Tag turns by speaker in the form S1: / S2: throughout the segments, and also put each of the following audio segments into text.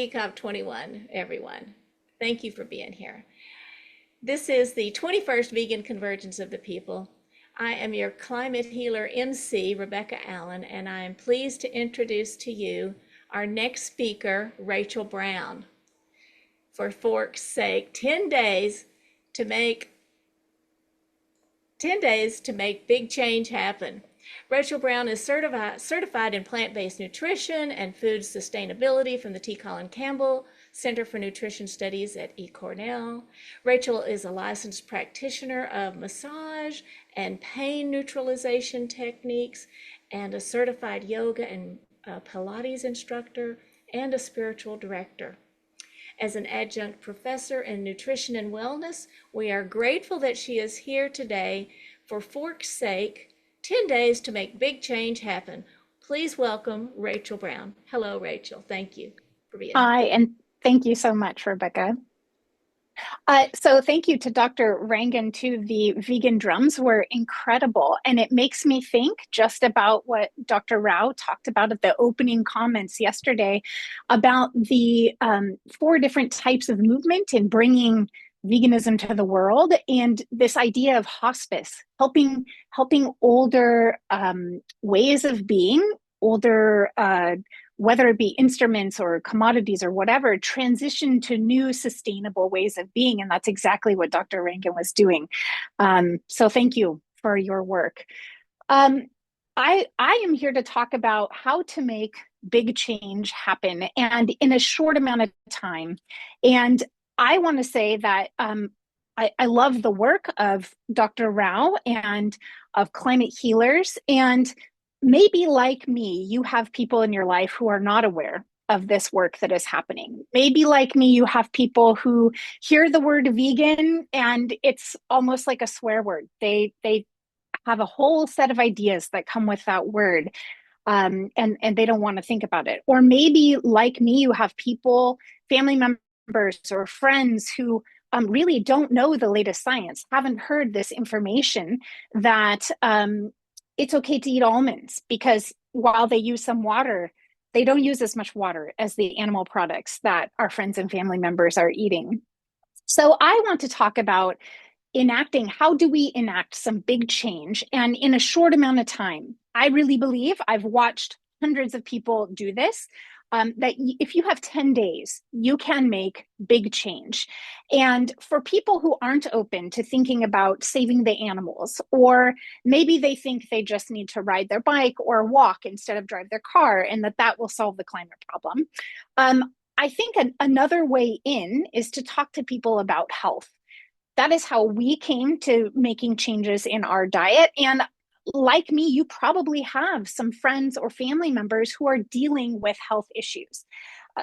S1: VCOP-21, everyone. Thank you for being here. This is the 21st Vegan Convergence of the People. I am your climate healer MC, Rebecca Allen, and I am pleased to introduce to you our next speaker, Rachael Brown. For fork's sake, 10 days to make big change happen. Rachael Brown is certified in plant-based nutrition and food sustainability from the T. Colin Campbell Center for Nutrition Studies at Cornell. Rachael is a licensed practitioner of massage and pain neutralization techniques and a certified yoga and Pilates instructor and a spiritual director. As an adjunct professor in nutrition and wellness, we are grateful that she is here today for fork's sake, 10 days to make big change happen. Please welcome Rachael Brown. Hello, Rachael. Thank you for being here.
S2: Hi, and thank you so much, Rebecca. So thank you to Dr. Rangan too. The vegan drums were incredible. And it makes me think just about what Dr. Rao talked about at the opening comments yesterday about the 4 different types of movement in bringing veganism to the world, and this idea of hospice, helping older ways of being, older whether it be instruments or commodities or whatever, transition to new sustainable ways of being. And that's exactly what Dr. Rankin was doing. So thank you for your work. I am here to talk about how to make big change happen and in a short amount of time. And I want to say that I love the work of Dr. Rao and of climate healers. And maybe like me, you have people in your life who are not aware of this work that is happening. Maybe like me, you have people who hear the word vegan and it's almost like a swear word. They have a whole set of ideas that come with that word. And they don't want to think about it. Or maybe like me, you have people, family members or friends who really don't know the latest science, haven't heard this information that it's okay to eat almonds because while they use some water, they don't use as much water as the animal products that our friends and family members are eating. So I want to talk about how do we enact some big change and in a short amount of time. I really believe, I've watched hundreds of people do this, that if you have 10 days, you can make big change. And for people who aren't open to thinking about saving the animals, or maybe they think they just need to ride their bike or walk instead of drive their car, and that will solve the climate problem. I think another way in is to talk to people about health. That is how we came to making changes in our diet. And like me, you probably have some friends or family members who are dealing with health issues.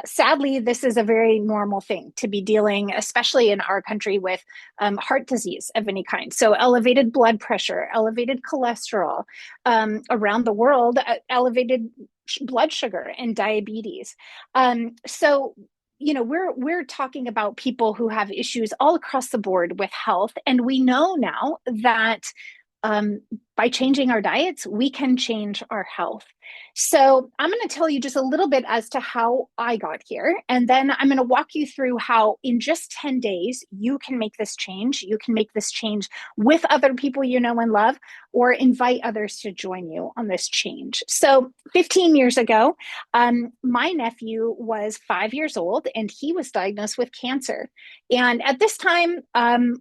S2: Sadly, this is a very normal thing to be dealing, especially in our country, with heart disease of any kind. So elevated blood pressure, elevated cholesterol, around the world, elevated blood sugar and diabetes. So we're talking about people who have issues all across the board with health. And we know now that by changing our diets, we can change our health. So I'm going to tell you just a little bit as to how I got here. And then I'm going to walk you through how in just 10 days, you can make this change. You can make this change with other people you know and love, or invite others to join you on this change. So 15 years ago, my nephew was 5 years old and he was diagnosed with cancer. And at this time,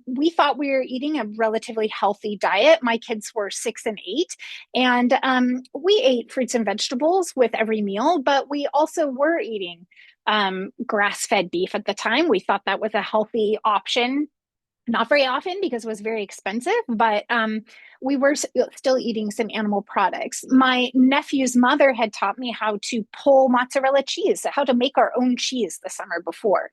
S2: we thought we were eating a relatively healthy diet. My kids were 6 and 8, and we ate fruits and vegetables with every meal, but we also were eating grass-fed beef at the time. We thought that was a healthy option. Not very often because it was very expensive, but we were still eating some animal products. My nephew's mother had taught me how to pull mozzarella cheese, how to make our own cheese the summer before.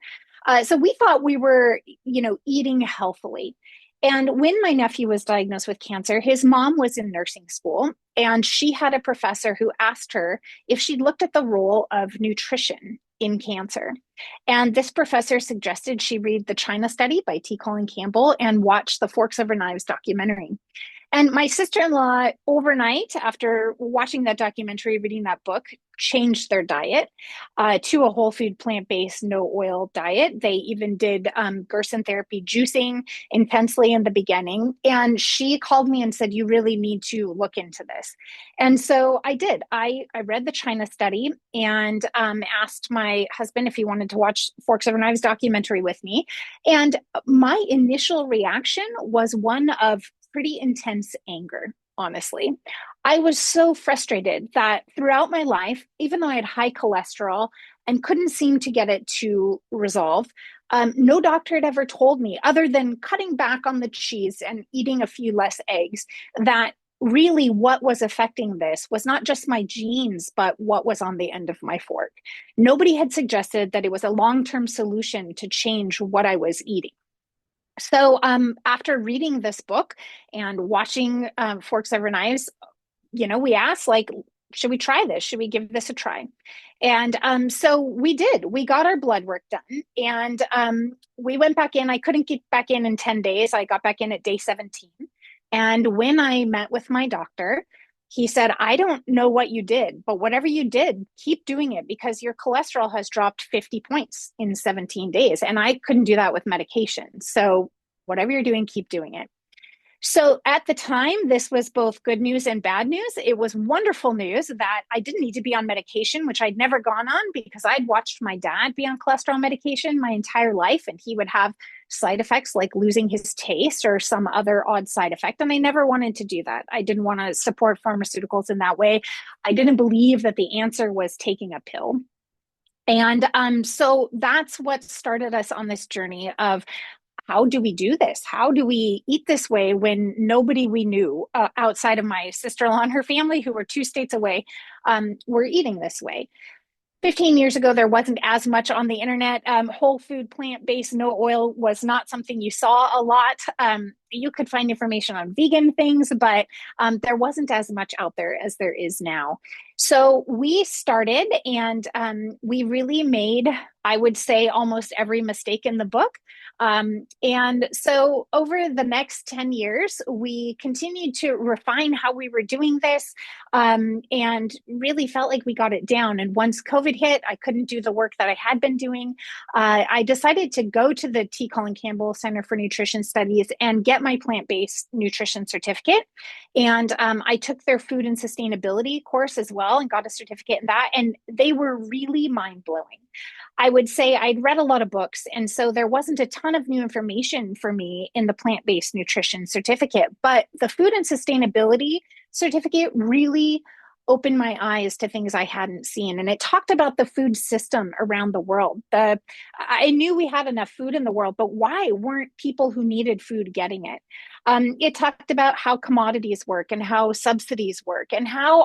S2: So we thought we were, eating healthily. And when my nephew was diagnosed with cancer, his mom was in nursing school, and she had a professor who asked her if she'd looked at the role of nutrition in cancer. And this professor suggested she read The China Study by T. Colin Campbell and watch the Forks Over Knives documentary. And my sister-in-law, overnight, after watching that documentary, reading that book, changed their diet to a whole food, plant-based, no oil diet. They even did Gerson therapy juicing intensely in the beginning. And she called me and said, you really need to look into this. And so I did. I read the China study and asked my husband if he wanted to watch Forks Over Knives documentary with me. And my initial reaction was one of pretty intense anger, honestly. I was so frustrated that throughout my life, even though I had high cholesterol and couldn't seem to get it to resolve, no doctor had ever told me, other than cutting back on the cheese and eating a few less eggs, that really what was affecting this was not just my genes, but what was on the end of my fork. Nobody had suggested that it was a long-term solution to change what I was eating. So after reading this book and watching Forks Over Knives, we asked, like, should we try this? Should we give this a try? And so we did. We got our blood work done, and we went back in. I couldn't get back in 10 days. I got back in at day 17. And when I met with my doctor, he said, I don't know what you did, but whatever you did, keep doing it because your cholesterol has dropped 50 points in 17 days. And I couldn't do that with medication. So whatever you're doing, keep doing it. So at the time, this was both good news and bad news. It was wonderful news that I didn't need to be on medication, which I'd never gone on because I'd watched my dad be on cholesterol medication my entire life, and he would have side effects like losing his taste or some other odd side effect. And I never wanted to do that. I didn't want to support pharmaceuticals in that way. I didn't believe that the answer was taking a pill. And so that's what started us on this journey of how do we do this? How do we eat this way when nobody we knew outside of my sister-in-law and her family, who were 2 states away, were eating this way? 15 years ago, there wasn't as much on the internet. Whole food, plant-based, no oil was not something you saw a lot. You could find information on vegan things, but there wasn't as much out there as there is now. So we started, and we really made, I would say, almost every mistake in the book. And so over the next 10 years, we continued to refine how we were doing this, and really felt like we got it down. And once COVID hit, I couldn't do the work that I had been doing. I decided to go to the T. Colin Campbell Center for Nutrition Studies and get my plant-based nutrition certificate. And I took their food and sustainability course as well and got a certificate in that. And they were really mind-blowing. I would say I'd read a lot of books, and so there wasn't a ton of new information for me in the plant-based nutrition certificate, but the food and sustainability certificate really opened my eyes to things I hadn't seen. And it talked about the food system around the world. I knew we had enough food in the world, but why weren't people who needed food getting it? It talked about how commodities work and how subsidies work and how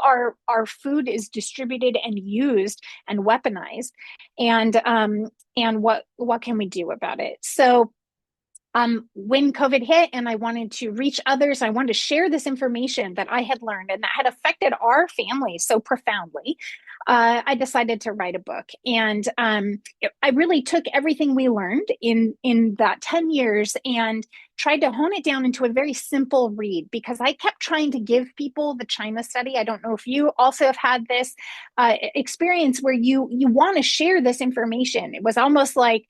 S2: our food is distributed and used and weaponized, and what can we do about it? So when COVID hit and I wanted to reach others, I wanted to share this information that I had learned and that had affected our family so profoundly. I decided to write a book, and I really took everything we learned in that 10 years and tried to hone it down into a very simple read, because I kept trying to give people the China study. I don't know if you also have had this experience where you want to share this information. It was almost like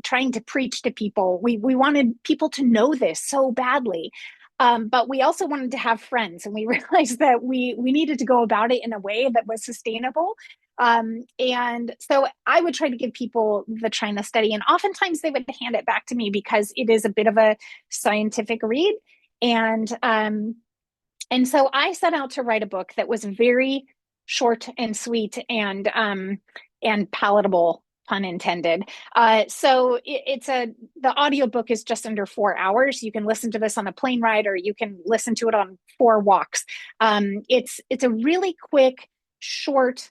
S2: trying to preach to people. We wanted people to know this so badly. But we also wanted to have friends, and we realized that we needed to go about it in a way that was sustainable. And so I would try to give people the China study, and oftentimes they would hand it back to me because it is a bit of a scientific read. And so I set out to write a book that was very short and sweet and palatable, pun intended. So the audiobook is just under 4 hours. You can listen to this on a plane ride, or you can listen to it on 4 walks. It's a really quick, short,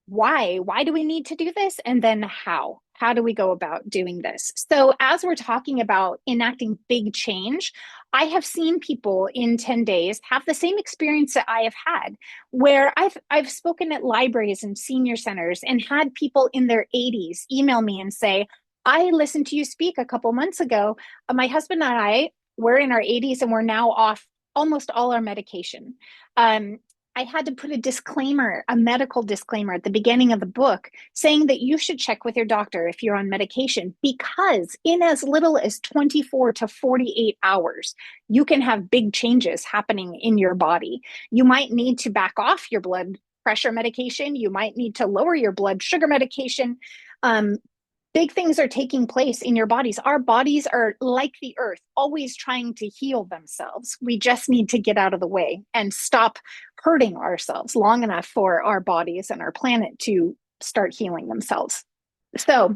S2: why do we need to do this? And then how do we go about doing this? So as we're talking about enacting big change, I have seen people in 10 days have the same experience that I have had, where I've spoken at libraries and senior centers and had people in their 80s email me and say, I listened to you speak a couple months ago. My husband and I were in our 80s and we're now off almost all our medication. I had to put a disclaimer, a medical disclaimer at the beginning of the book saying that you should check with your doctor if you're on medication, because in as little as 24 to 48 hours, you can have big changes happening in your body. You might need to back off your blood pressure medication. You might need to lower your blood sugar medication. Big things are taking place in your bodies. Our bodies are like the earth, always trying to heal themselves. We just need to get out of the way and stop hurting ourselves long enough for our bodies and our planet to start healing themselves. So,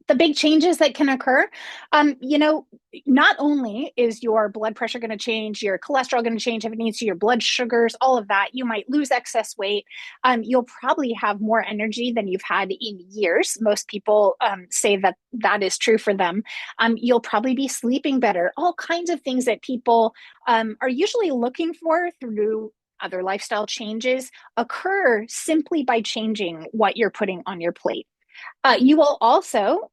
S2: the big changes that can occur, not only is your blood pressure going to change, your cholesterol going to change if it needs to, your blood sugars, all of that. You might lose excess weight. You'll probably have more energy than you've had in years. Most people say that that is true for them. You'll probably be sleeping better. All kinds of things that people are usually looking for through other lifestyle changes occur simply by changing what you're putting on your plate. You will also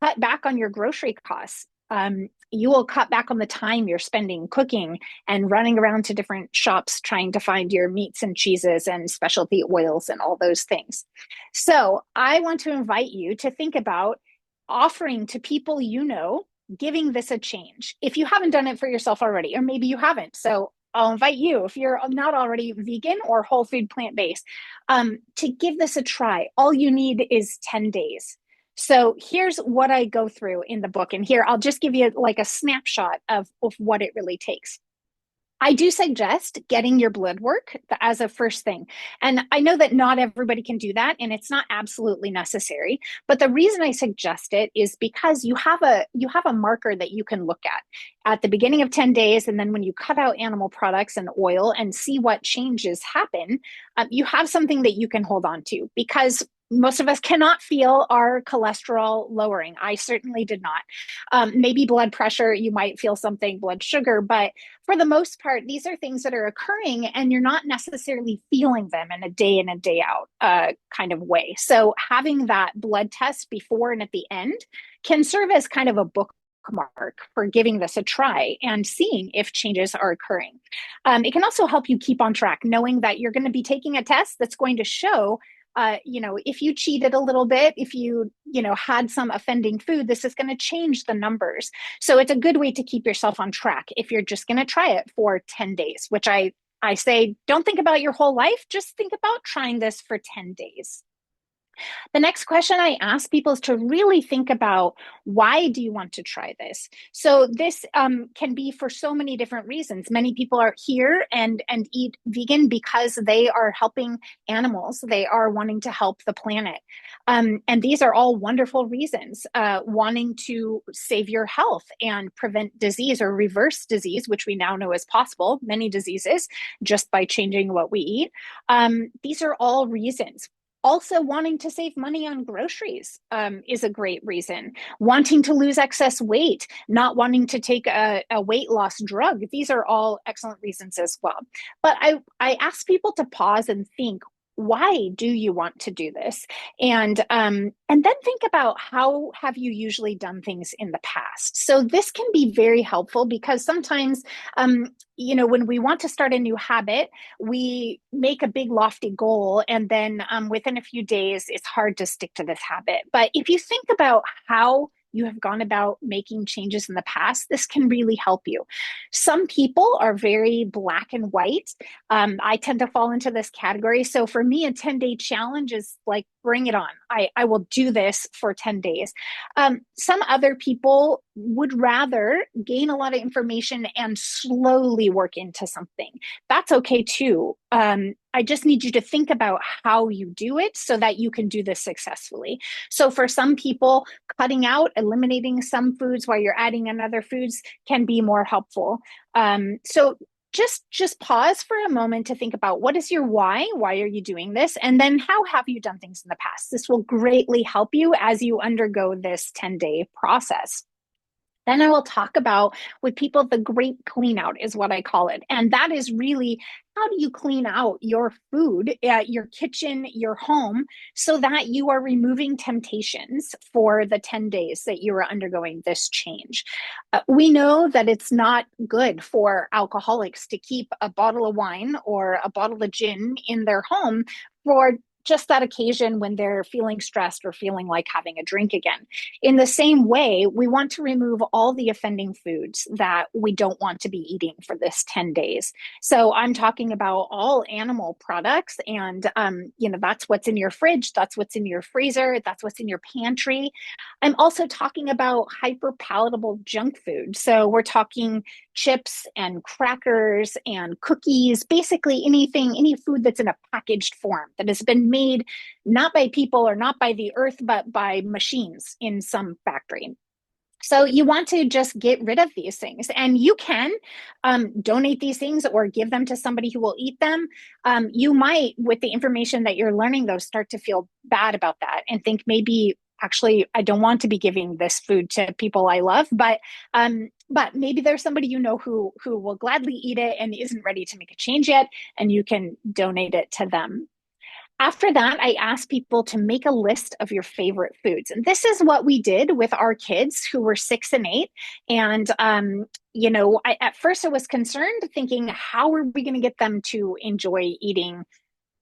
S2: cut back on your grocery costs. You will cut back on the time you're spending cooking and running around to different shops trying to find your meats and cheeses and specialty oils and all those things. So I want to invite you to think about offering to people you know, giving this a change. If you haven't done it for yourself already, or maybe you haven't. So I'll invite you, if you're not already vegan or whole food plant-based, to give this a try. All you need is 10 days. So here's what I go through in the book. And here, I'll just give you like a snapshot of what it really takes. I do suggest getting your blood work as a first thing. And I know that not everybody can do that, and it's not absolutely necessary. But the reason I suggest it is because you have a marker that you can look at the beginning of 10 days. And then when you cut out animal products and oil and see what changes happen, you have something that you can hold on to, because most of us cannot feel our cholesterol lowering. I certainly did not. Maybe blood pressure, you might feel something, blood sugar, but for the most part, these are things that are occurring and you're not necessarily feeling them in a day out kind of way. So having that blood test before and at the end can serve as kind of a bookmark for giving this a try and seeing if changes are occurring. It can also help you keep on track, knowing that you're going to be taking a test that's going to show if you cheated a little bit, if you had some offending food, this is going to change the numbers. So it's a good way to keep yourself on track if you're just going to try it for 10 days, which I say, don't think about your whole life. Just think about trying this for 10 days. The next question I ask people is to really think about, why do you want to try this? So this can be for so many different reasons. Many people are here and eat vegan because they are helping animals. They are wanting to help the planet. And these are all wonderful reasons. Wanting to save your health and prevent disease or reverse disease, which we now know is possible, many diseases, just by changing what we eat. These are all reasons. Also, wanting to save money on groceries is a great reason. Wanting to lose excess weight, not wanting to take a weight loss drug. These are all excellent reasons as well. But I ask people to pause and think, why do you want to do this? And then think about, how have you usually done things in the past? So this can be very helpful, because sometimes, when we want to start a new habit, we make a big lofty goal, and then within a few days, it's hard to stick to this habit. But if you think about how you have gone about making changes in the past, this can really help you. Some people are very black and white. I tend to fall into this category. So for me, a 10-day challenge is like, bring it on. I will do this for 10 days. Some other people would rather gain a lot of information and slowly work into something. That's okay too. I just need you to think about how you do it so that you can do this successfully. So for some people, cutting out, eliminating some foods while you're adding in other foods can be more helpful. So just pause for a moment to think about, what is your why? Why are you doing this? And then, how have you done things in the past? This will greatly help you as you undergo this 10-day process. Then I will talk about with people the great clean out is what I call it. And that is really how do you clean out your food, your kitchen, your home, so that you are removing temptations for the 10 days that you are undergoing this change. We know that it's not good for alcoholics to keep a bottle of wine or a bottle of gin in their home for just that occasion when they're feeling stressed or feeling like having a drink again. In the same way, we want to remove all the offending foods that we don't want to be eating for this 10 days. So I'm talking about all animal products, and that's what's in your fridge, that's what's in your freezer, that's what's in your pantry. I'm also talking about hyper palatable junk food. So we're talking chips and crackers and cookies, basically anything, any food that's in a packaged form that has been made not by people or not by the earth, but by machines in some factory. So you want to just get rid of these things, and you can donate these things or give them to somebody who will eat them. You might, with the information that you're learning, though, start to feel bad about that and think maybe actually I don't want to be giving this food to people I love, but maybe there's somebody who will gladly eat it and isn't ready to make a change yet, and you can donate it to them. After that, I asked people to make a list of your favorite foods. And this is what we did with our kids who were 6 and 8. And, at first I was concerned, thinking, how are we going to get them to enjoy eating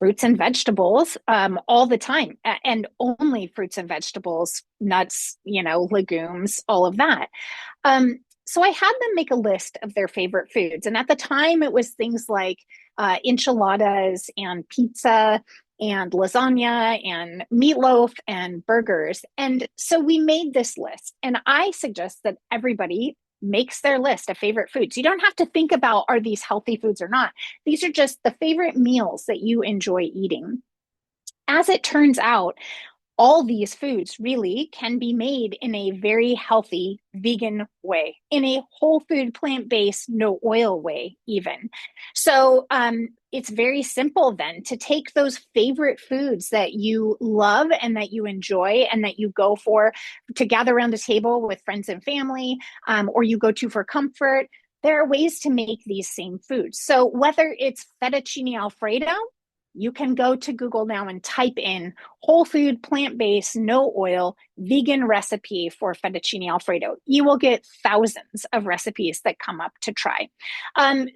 S2: fruits and vegetables all the time, and only fruits and vegetables, nuts, legumes, all of that. So I had them make a list of their favorite foods. And at the time, it was things like enchiladas and pizza and lasagna and meatloaf and burgers. And so we made this list. And I suggest that everybody makes their list of favorite foods. You don't have to think about, are these healthy foods or not? These are just the favorite meals that you enjoy eating. As it turns out, all these foods really can be made in a very healthy vegan way, in a whole food, plant-based, no oil way, even. So it's very simple then to take those favorite foods that you love and that you enjoy and that you go for to gather around a table with friends and family, or you go to for comfort. There are ways to make these same foods. So whether it's fettuccine Alfredo, you can go to Google now and type in whole food, plant-based, no oil, vegan recipe for fettuccine Alfredo. You will get thousands of recipes that come up to try.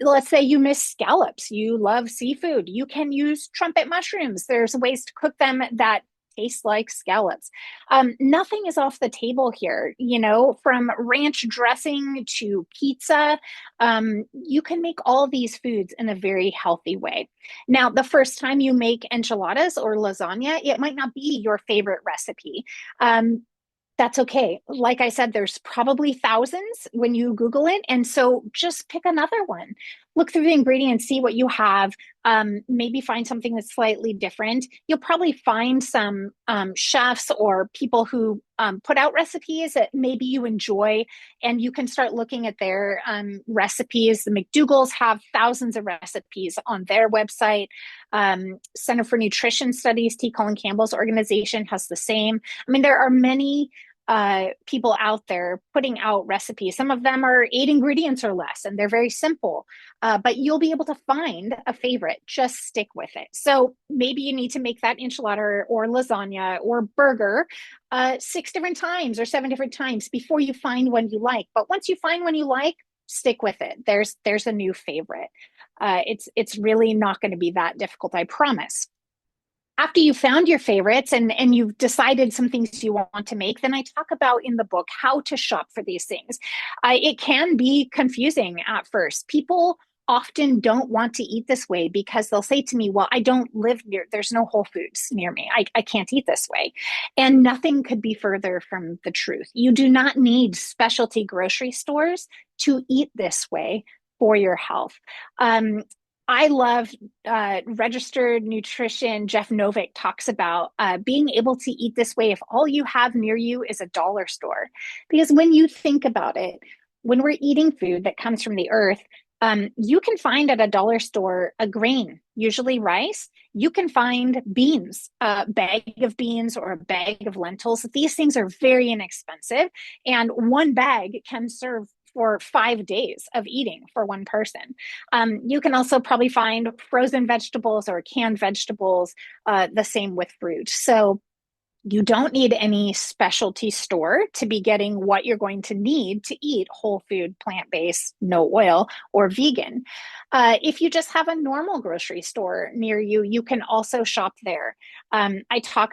S2: Let's say you miss scallops. You love seafood. You can use trumpet mushrooms. There's ways to cook them that taste like scallops. Nothing is off the table here, from ranch dressing to pizza. You can make all these foods in a very healthy way. Now, the first time you make enchiladas or lasagna, it might not be your favorite recipe. That's okay. Like I said, there's probably thousands when you Google it. And so just pick another one. Look through the ingredients, see what you have. Maybe find something that's slightly different. You'll probably find some chefs or people who put out recipes that maybe you enjoy, and you can start looking at their recipes. The McDougals have thousands of recipes on their website. Center for Nutrition Studies, T. Colin Campbell's organization, has the same. I mean, there are many people out there putting out recipes. Some of them are 8 ingredients or less, and they're very simple, but you'll be able to find a favorite. Just stick with it. So maybe you need to make that enchilada or lasagna or burger 6 different times or 7 different times before you find one you like. But once you find one you like, stick with it. There's a new favorite. It's really not going to be that difficult, I promise. After you found your favorites and you've decided some things you want to make, then I talk about in the book how to shop for these things. It can be confusing at first. People often don't want to eat this way because they'll say to me, well, I don't live near, there's no Whole Foods near me. I can't eat this way. And nothing could be further from the truth. You do not need specialty grocery stores to eat this way for your health. I love registered nutrition. Jeff Novick talks about being able to eat this way if all you have near you is a dollar store. Because when you think about it, when we're eating food that comes from the earth, You can find at a dollar store a grain, usually rice. You can find beans, a bag of beans or a bag of lentils. These things are very inexpensive, and one bag can serve for 5 days of eating for one person. You can also probably find frozen vegetables or canned vegetables, the same with fruit. So you don't need any specialty store to be getting what you're going to need to eat whole food, plant-based, no oil, or vegan. If you just have a normal grocery store near you, you can also shop there. I talk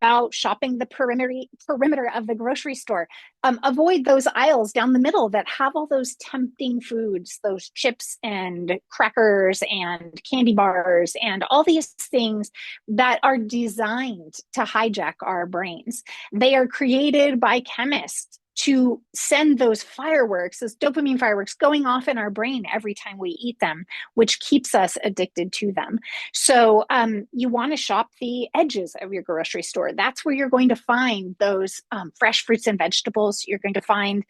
S2: about shopping the perimeter of the grocery store. Avoid those aisles down the middle that have all those tempting foods, those chips and crackers and candy bars and all these things that are designed to hijack our brains. They are created by chemists to send those fireworks, those dopamine fireworks going off in our brain every time we eat them, which keeps us addicted to them. So you want to shop the edges of your grocery store. That's where you're going to find those fresh fruits and vegetables. You're going to find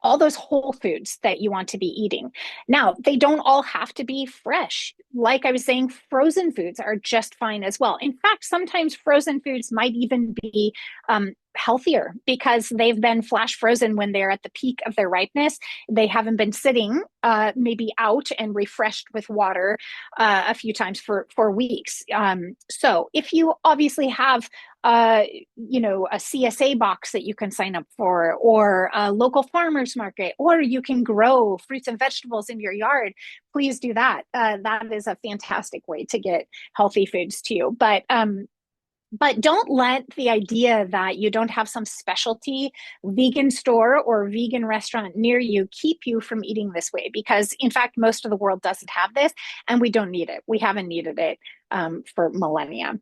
S2: all those whole foods that you want to be eating. Now, they don't all have to be fresh. Like I was saying, frozen foods are just fine as well. In fact, sometimes frozen foods might even be healthier because they've been flash frozen when they're at the peak of their ripeness. They haven't been sitting maybe out and refreshed with water a few times for weeks. So if you obviously have a CSA box that you can sign up for, or a local farmers market, or you can grow fruits and vegetables in your yard, please do that. That is a fantastic way to get healthy foods to you. But don't let the idea that you don't have some specialty vegan store or vegan restaurant near you keep you from eating this way, because in fact, most of the world doesn't have this, and we don't need it. We haven't needed it for millennia.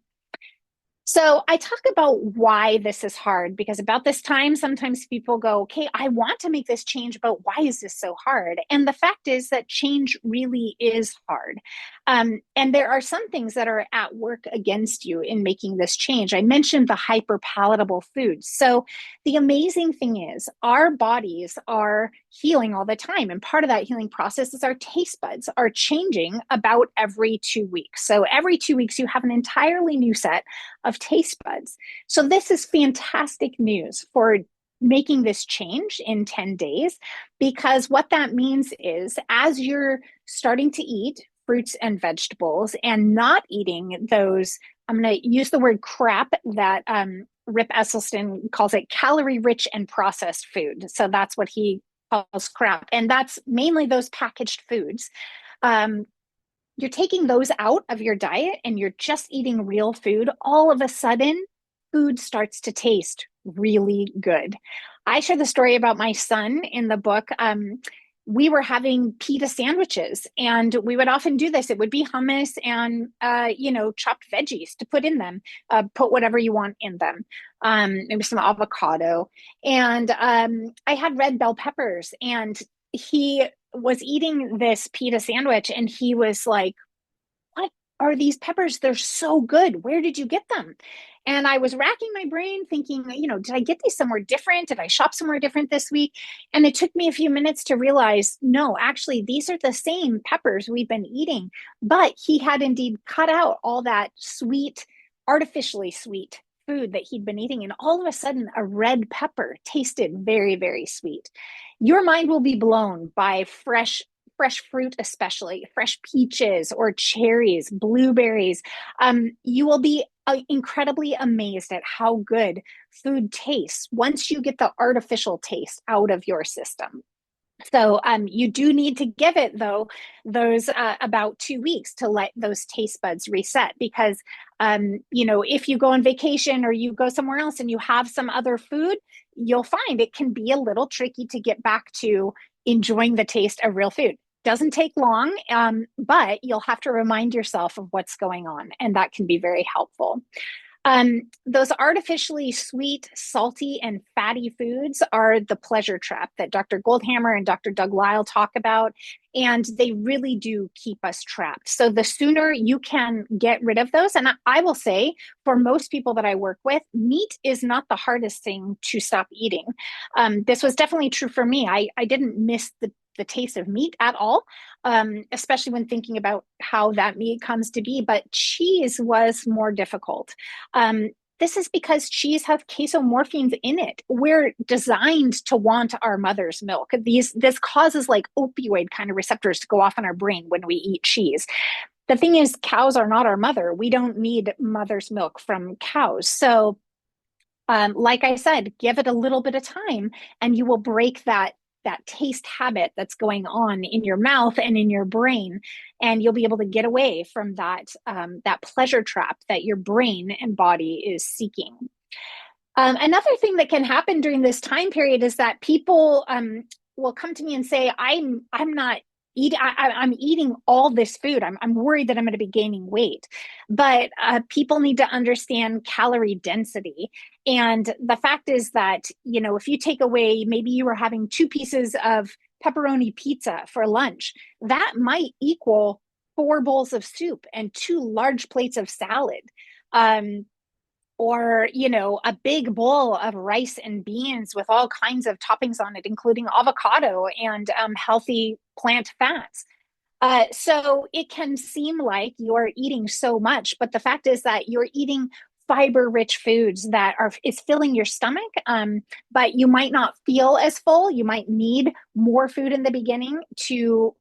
S2: So I talk about why this is hard, because about this time, sometimes people go, okay, I want to make this change, but why is this so hard? And the fact is that change really is hard. And there are some things that are at work against you in making this change. I mentioned the hyper palatable foods. So the amazing thing is our bodies are healing all the time. And part of that healing process is our taste buds are changing about every 2 weeks. So every 2 weeks, you have an entirely new set of taste buds. So this is fantastic news for making this change in 10 days, because what that means is as you're starting to eat fruits and vegetables and not eating those, I'm going to use the word crap that Rip Esselstyn calls it, calorie rich and processed food. So that's what he calls crap. And that's mainly those packaged foods. You're taking those out of your diet and you're just eating real food. All of a sudden, food starts to taste really good. I share the story about my son in the book. We were having pita sandwiches, and we would often do this. It would be hummus and chopped veggies to put in them. Put whatever you want in them. Maybe some avocado, and I had red bell peppers, and he was eating this pita sandwich, and he was like, "What are these peppers? They're so good. Where did you get them?" And I was racking my brain thinking, did I get these somewhere different? Did I shop somewhere different this week? And it took me a few minutes to realize, no, actually, these are the same peppers we've been eating. But he had indeed cut out all that sweet, artificially sweet food that he'd been eating. And all of a sudden, a red pepper tasted very, very sweet. Your mind will be blown by fresh fruit, especially fresh peaches or cherries, blueberries. You will be incredibly amazed at how good food tastes once you get the artificial taste out of your system. So you do need to give it, though, those about 2 weeks to let those taste buds reset. Because, if you go on vacation or you go somewhere else and you have some other food, you'll find it can be a little tricky to get back to enjoying the taste of real food. Doesn't take long, but you'll have to remind yourself of what's going on, and that can be very helpful. Those artificially sweet, salty, and fatty foods are the pleasure trap that Dr. Goldhammer and Dr. Doug Lisle talk about, and they really do keep us trapped. So the sooner you can get rid of those, and I will say, for most people that I work with, meat is not the hardest thing to stop eating. This was definitely true for me. I didn't miss the taste of meat at all, especially when thinking about how that meat comes to be. But cheese was more difficult. This is because cheese has casomorphines in it. We're designed to want our mother's milk. This causes like opioid kind of receptors to go off in our brain when we eat cheese. The thing is, cows are not our mother. We don't need mother's milk from cows. So, like I said, give it a little bit of time and you will break that taste habit that's going on in your mouth and in your brain, and you'll be able to get away from that pleasure trap that your brain and body is seeking. Another thing that can happen during this time period is that people will come to me and say, I'm not eating, I'm eating all this food. I'm worried that I'm going to be gaining weight. But people need to understand calorie density. And the fact is that, you know, if you take away, maybe you were having 2 pieces of pepperoni pizza for lunch, that might equal 4 bowls of soup and 2 large plates of salad. Or, you know, a big bowl of rice and beans with all kinds of toppings on it, including avocado and healthy plant fats. So it can seem like you're eating so much, but the fact is that you're eating fiber-rich foods that is filling your stomach, but you might not feel as full. You might need more food in the beginning to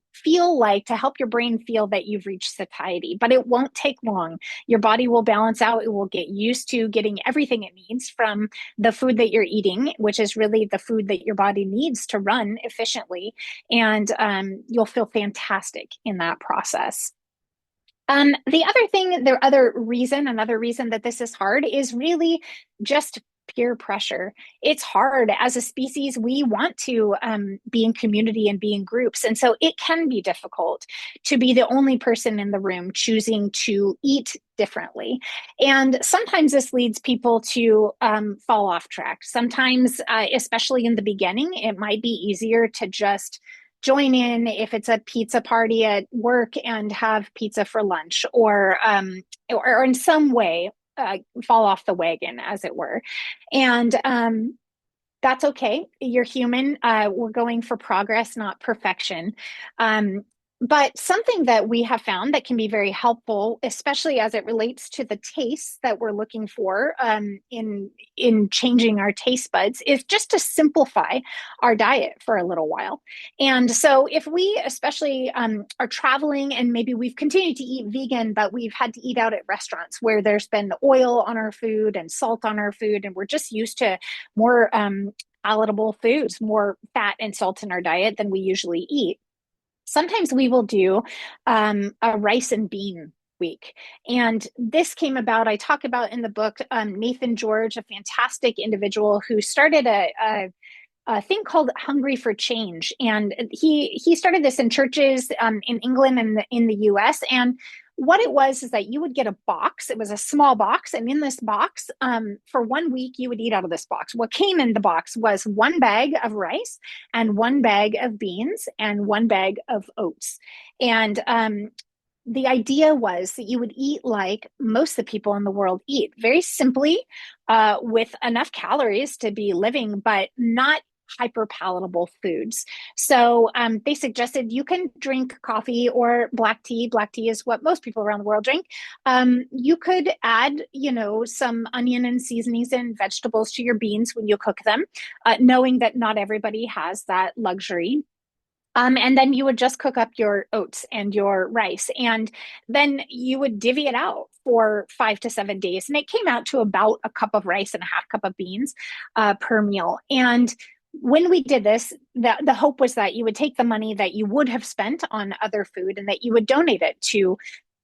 S2: help your brain feel that you've reached satiety, but it won't take long. Your body will balance out. It will get used to getting everything it needs from the food that you're eating, which is really the food that your body needs to run efficiently. And you'll feel fantastic in that process. Another reason that this is hard is really just peer pressure. It's hard as a species. We want to be in community and be in groups. And so it can be difficult to be the only person in the room choosing to eat differently. And sometimes this leads people to fall off track. Sometimes, especially in the beginning, it might be easier to just join in if it's a pizza party at work and have pizza for lunch, or in some way fall off the wagon, as it were. And that's okay. You're human. We're going for progress, not perfection. But something that we have found that can be very helpful, especially as it relates to the tastes that we're looking for in changing our taste buds, is just to simplify our diet for a little while. And so if we especially are traveling and maybe we've continued to eat vegan, but we've had to eat out at restaurants where there's been oil on our food and salt on our food, and we're just used to more palatable foods, more fat and salt in our diet than we usually eat. Sometimes we will do a rice and bean week. And this came about, I talk about in the book, Nathan George, a fantastic individual who started a thing called Hungry for Change. And he started this in churches in England and in the US. And what it was is that you would get a box. It was a small box. And in this box, for 1 week, you would eat out of this box. What came in the box was 1 bag of rice and 1 bag of beans and 1 bag of oats. And the idea was that you would eat like most of the people in the world eat, very simply, with enough calories to be living, but not hyper palatable foods. So they suggested you can drink coffee or black tea. Black tea is what most people around the world drink. You could add, some onion and seasonings and vegetables to your beans when you cook them, knowing that not everybody has that luxury. And then you would just cook up your oats and your rice, and then you would divvy it out for 5 to 7 days. And it came out to about a cup of rice and a half cup of beans per meal. And when we did this, the hope was that you would take the money that you would have spent on other food and that you would donate it to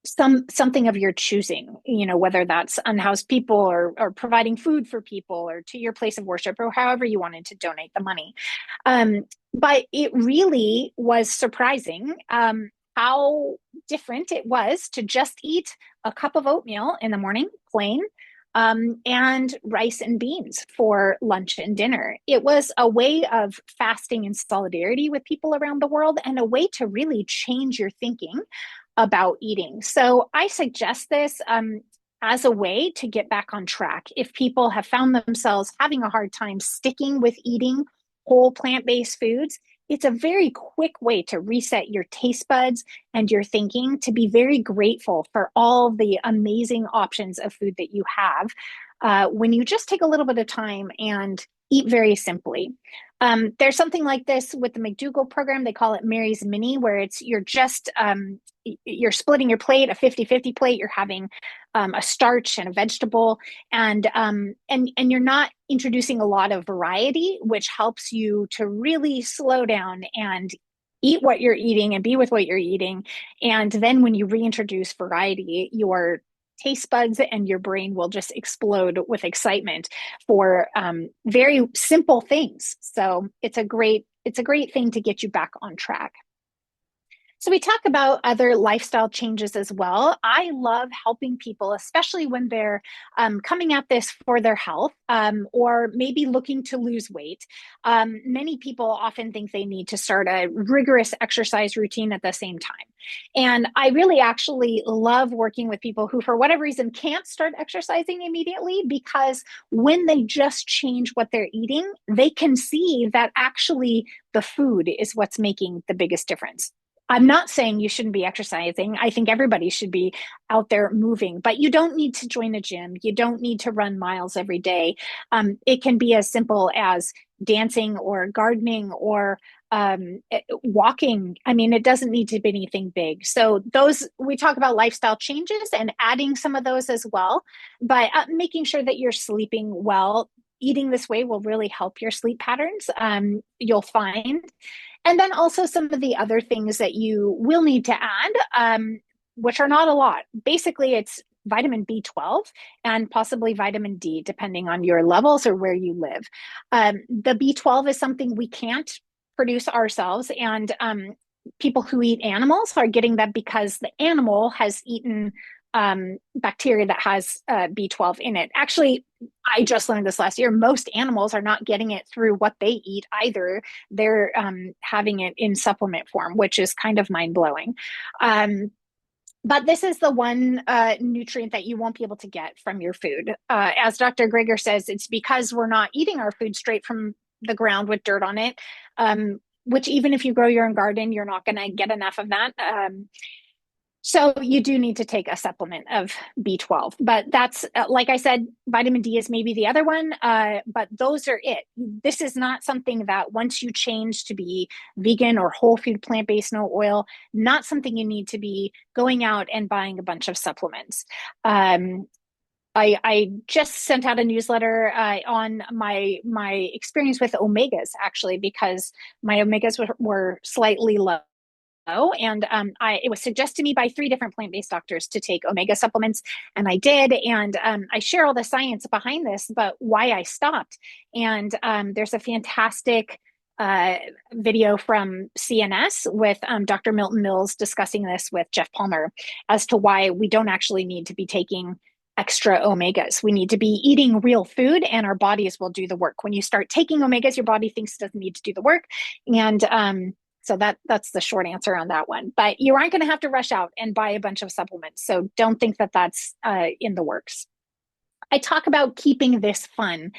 S2: something of your choosing, whether that's unhoused people or providing food for people or to your place of worship or however you wanted to donate the money. But it really was surprising how different it was to just eat a cup of oatmeal in the morning, plain, and rice and beans for lunch and dinner. It was a way of fasting in solidarity with people around the world and a way to really change your thinking about eating. So I suggest this as a way to get back on track. If people have found themselves having a hard time sticking with eating whole plant-based foods, it's a very quick way to reset your taste buds and your thinking, to be very grateful for all the amazing options of food that you have when you just take a little bit of time and eat very simply. There's something like this with the McDougall program. They call it Mary's Mini, where it's you're splitting your plate, a 50-50 plate. You're having a starch and a vegetable, and you're not introducing a lot of variety, which helps you to really slow down and eat what you're eating and be with what you're eating. And then when you reintroduce variety, your taste buds and your brain will just explode with excitement for very simple things. So it's a great thing to get you back on track. So we talk about other lifestyle changes as well. I love helping people, especially when they're coming at this for their health or maybe looking to lose weight. Many people often think they need to start a rigorous exercise routine at the same time. And I really actually love working with people who, for whatever reason, can't start exercising immediately, because when they just change what they're eating, they can see that actually the food is what's making the biggest difference. I'm not saying you shouldn't be exercising. I think everybody should be out there moving, but you don't need to join a gym. You don't need to run miles every day. It can be as simple as dancing or gardening or walking. I mean, it doesn't need to be anything big. So we talk about lifestyle changes and adding some of those as well, but making sure that you're sleeping well. Eating this way will really help your sleep patterns, you'll find. And then also some of the other things that you will need to add, which are not a lot. Basically, it's vitamin B12 and possibly vitamin D, depending on your levels or where you live. The B12 is something we can't produce ourselves, and people who eat animals are getting that because the animal has eaten bacteria that has B12 in it. Actually, I just learned this last year. Most animals are not getting it through what they eat either. They're having it in supplement form, which is kind of mind blowing. But this is the one nutrient that you won't be able to get from your food. As Dr. Greger says, it's because we're not eating our food straight from the ground with dirt on it, which even if you grow your own garden, you're not going to get enough of that. So you do need to take a supplement of B12, but that's, like I said, vitamin D is maybe the other one, but those are it. This is not something that once you change to be vegan or whole food, plant-based, no oil, not something you need to be going out and buying a bunch of supplements. I just sent out a newsletter on my experience with omegas, actually, because my omegas were slightly low. And it was suggested to me by 3 different plant-based doctors to take omega supplements, and I did. And I share all the science behind this, but why I stopped. And there's a fantastic video from CNS with Dr. Milton Mills discussing this with Jeff Palmer as to why we don't actually need to be taking extra omegas. We need to be eating real food, and our bodies will do the work. When you start taking omegas, your body thinks it doesn't need to do the work. And so that's the short answer on that one. But you aren't going to have to rush out and buy a bunch of supplements. So don't think that that's in the works. I talk about keeping this fun.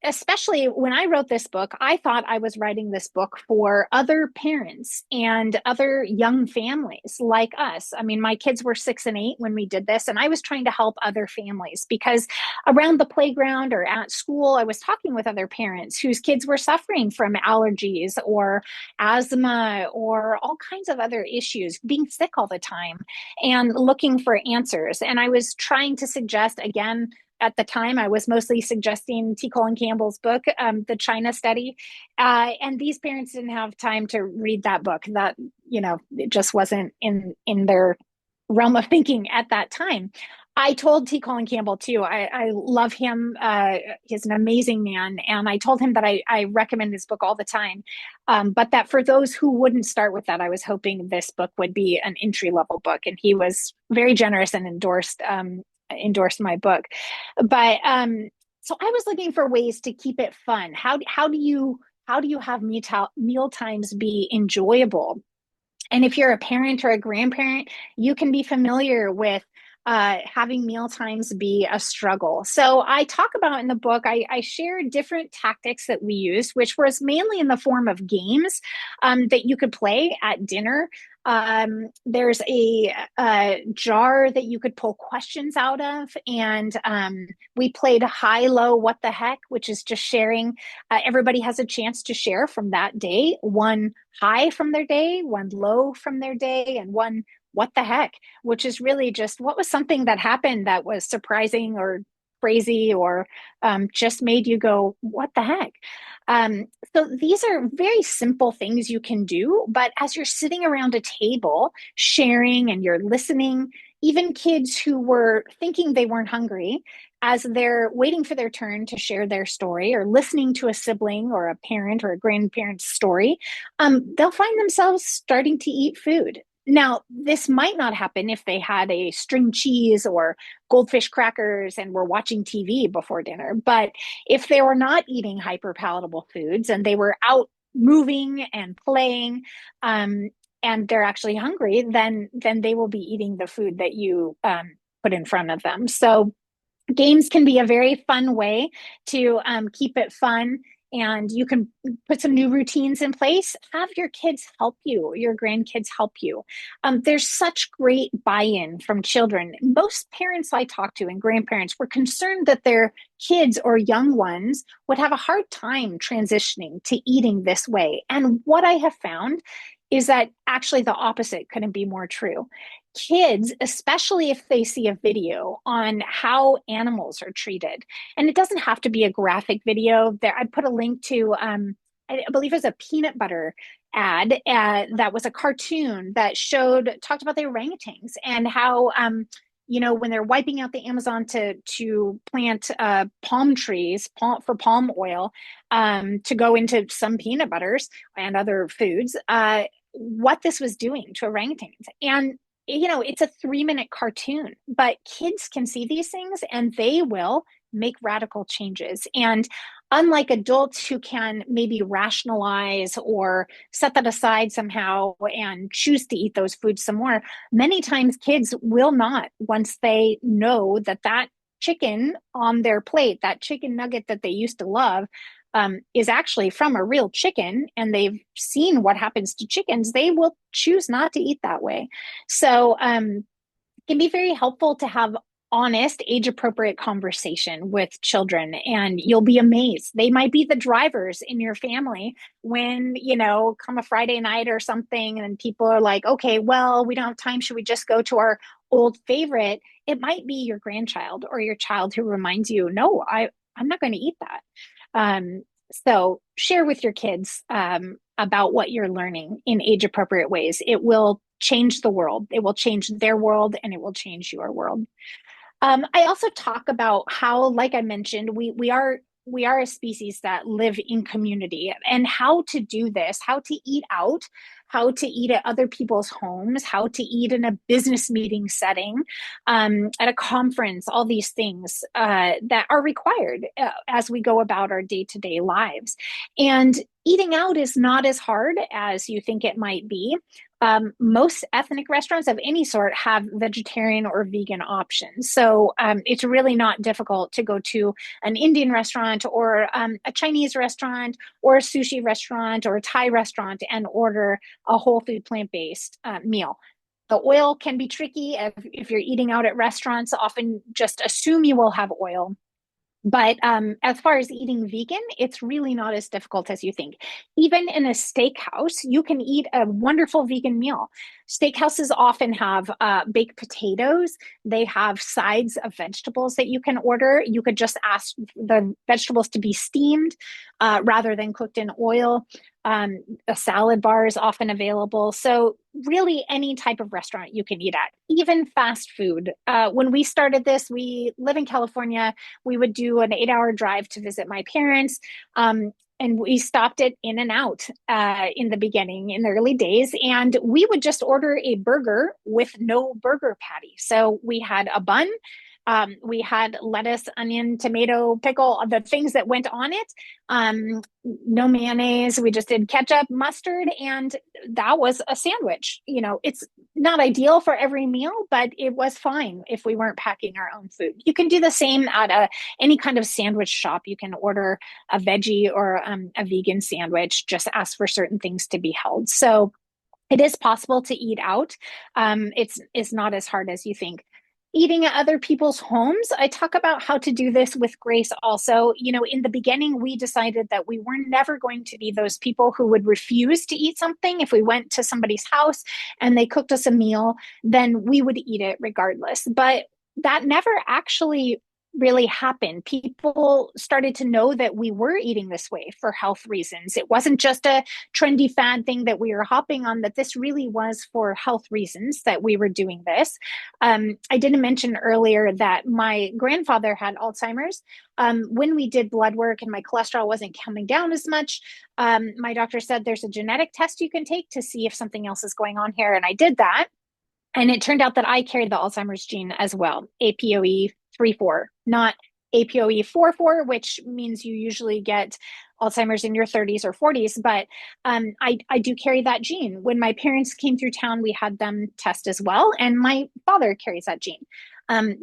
S2: Especially when I wrote this book, I thought I was writing this book for other parents and other young families like us. I mean, my kids were 6 and 8 when we did this, and I was trying to help other families because around the playground or at school, I was talking with other parents whose kids were suffering from allergies or asthma or all kinds of other issues, being sick all the time and looking for answers. And I was trying to suggest, again, at the time, I was mostly suggesting T. Colin Campbell's book, The China Study. And these parents didn't have time to read that book. That, it just wasn't in their realm of thinking at that time. I told T. Colin Campbell too. I love him. He's an amazing man. And I told him that I recommend this book all the time. But that for those who wouldn't start with that, I was hoping this book would be an entry-level book. And he was very generous and endorsed my book. But so I was looking for ways to keep it fun. How do you have meal times be enjoyable? And if you're a parent or a grandparent, you can be familiar with having meal times be a struggle. So I talk about in the book, I share different tactics that we used, which was mainly in the form of games that you could play at dinner. There's a jar that you could pull questions out of, and we played high, low, what the heck, which is just sharing. Everybody has a chance to share from that day, one high from their day, one low from their day, and one what the heck, which is really just what was something that happened that was surprising or crazy or just made you go, what the heck? So these are very simple things you can do, but as you're sitting around a table sharing and you're listening, even kids who were thinking they weren't hungry, as they're waiting for their turn to share their story or listening to a sibling or a parent or a grandparent's story, they'll find themselves starting to eat food. Now, this might not happen if they had a string cheese or goldfish crackers and were watching TV before dinner. But if they were not eating hyper palatable foods and they were out moving and playing, and they're actually hungry, then they will be eating the food that you put in front of them. So games can be a very fun way to keep it fun, and you can put some new routines in place. Have your kids help you, your grandkids help you. There's such great buy-in from children. Most parents I talk to and grandparents were concerned that their kids or young ones would have a hard time transitioning to eating this way. And what I have found is that actually the opposite couldn't be more true. Kids, especially if they see a video on how animals are treated, and it doesn't have to be a graphic video. There, I put a link to, I believe it was a peanut butter ad that was a cartoon that talked about the orangutans and how, when they're wiping out the Amazon to plant palm trees for palm oil to go into some peanut butters and other foods, what this was doing to orangutans. And it's a 3-minute cartoon, but kids can see these things and they will make radical changes. And unlike adults who can maybe rationalize or set that aside somehow and choose to eat those foods some more, many times kids will not, once they know that chicken on their plate, that chicken nugget that they used to love, is actually from a real chicken, and they've seen what happens to chickens, they will choose not to eat that way. So it can be very helpful to have honest, age-appropriate conversation with children, and you'll be amazed. They might be the drivers in your family when, come a Friday night or something, and people are like, okay, well, we don't have time. Should we just go to our old favorite? It might be your grandchild or your child who reminds you, no, I'm not going to eat that. So share with your kids about what you're learning in age-appropriate ways. It will change the world. It will change their world, and it will change your world. I also talk about how, like I mentioned, we are a species that live in community, and how to do this, how to eat out, how to eat at other people's homes, how to eat in a business meeting setting, at a conference, all these things that are required as we go about our day-to-day lives. And eating out is not as hard as you think it might be. Most ethnic restaurants of any sort have vegetarian or vegan options. So it's really not difficult to go to an Indian restaurant or a Chinese restaurant or a sushi restaurant or a Thai restaurant and order a whole food plant-based meal. The oil can be tricky if you're eating out at restaurants. Often just assume you will have oil. But as far as eating vegan, it's really not as difficult as you think. Even in a steakhouse, you can eat a wonderful vegan meal. Steakhouses often have baked potatoes. They have sides of vegetables that you can order. You could just ask the vegetables to be steamed rather than cooked in oil. A salad bar is often available. So really any type of restaurant you can eat at, even fast food. When we started this, we live in California. We would do an 8-hour drive to visit my parents. And we stopped at In-N-Out in the beginning, in the early days, and we would just order a burger with no burger patty. So we had a bun, we had lettuce, onion, tomato, pickle, the things that went on it. No mayonnaise. We just did ketchup, mustard, and that was a sandwich. It's not ideal for every meal, but it was fine if we weren't packing our own food. You can do the same at any kind of sandwich shop. You can order a veggie or a vegan sandwich, just ask for certain things to be held. So it is possible to eat out. It's not as hard as you think. Eating at other people's homes, I talk about how to do this with grace also. You know, in the beginning, we decided that we were never going to be those people who would refuse to eat something. If we went to somebody's house and they cooked us a meal, then we would eat it regardless. But that never actually really happened. People started to know that we were eating this way for health reasons. It wasn't just a trendy fad thing that we were hopping on, that this really was for health reasons that we were doing this. I didn't mention earlier that my grandfather had Alzheimer's. When we did blood work and my cholesterol wasn't coming down as much, my doctor said there's a genetic test you can take to see if something else is going on here. And I did that. And it turned out that I carried the Alzheimer's gene as well, APOE 3/4, not APOE 4/4, which means you usually get Alzheimer's in your 30s or 40s. But I do carry that gene. When my parents came through town, we had them test as well. And my father carries that gene.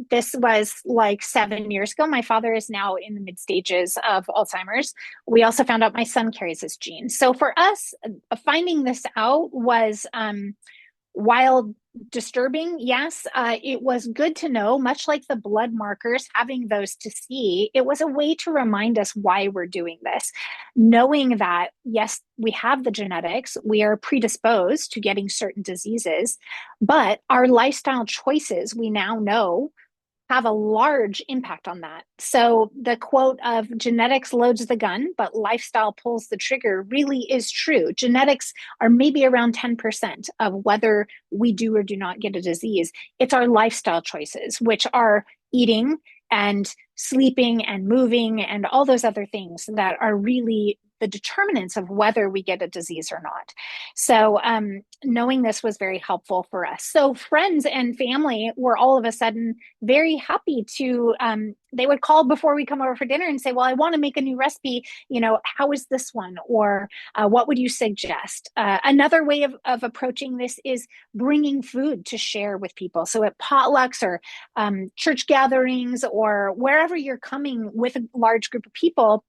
S2: This was like 7 years ago. My father is now in the mid stages of Alzheimer's. We also found out my son carries this gene. So for us, finding this out was while disturbing, yes, it was good to know, much like the blood markers, having those to see, it was a way to remind us why we're doing this. Knowing that, yes, we have the genetics, we are predisposed to getting certain diseases, but our lifestyle choices, we now know, have a large impact on that. So the quote of genetics loads the gun, but lifestyle pulls the trigger really is true. Genetics are maybe around 10% of whether we do or do not get a disease. It's our lifestyle choices, which are eating and sleeping and moving and all those other things that are really the determinants of whether we get a disease or not. So knowing this was very helpful for us. So friends and family were all of a sudden very happy to, they would call before we come over for dinner and say, well, I want to make a new recipe. You know, how is this one? Or what would you suggest? Another way of approaching this is bringing food to share with people. So at potlucks or church gatherings or wherever you're coming with a large group of people,